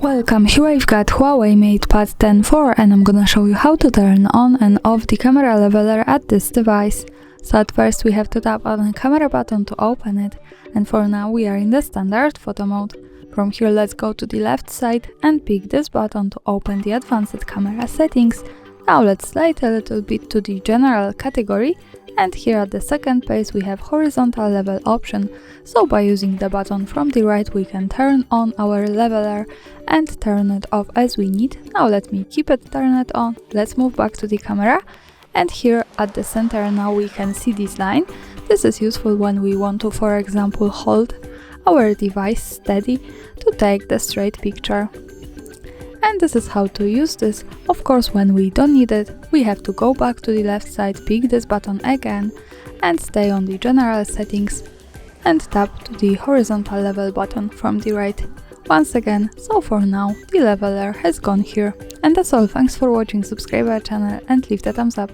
Welcome, here I've got HUAWEI MatePad 10.4 and I'm gonna show you how to turn on and off the camera leveler at this device. So at first we have to tap on the camera button to open it, and for now we are in the standard photo mode. From here let's go to the left side and pick this button to open the advanced camera settings. Now let's slide a little bit to the general category, and here at the second page we have horizontal level option, so by using the button from the right we can turn on our leveler and turn it off as we need. Now let me keep it turned on. Let's move back to the camera, and here at the center now we can see this line. This is useful when we want to, for example, hold our device steady to take the straight picture. And this is how to use this. Of course, when we don't need it, we have to go back to the left side, pick this button again and stay on the general settings and tap to the horizontal level button from the right once again. So for now the leveler has gone here. And that's all. Thanks for watching, subscribe our channel and leave the thumbs up.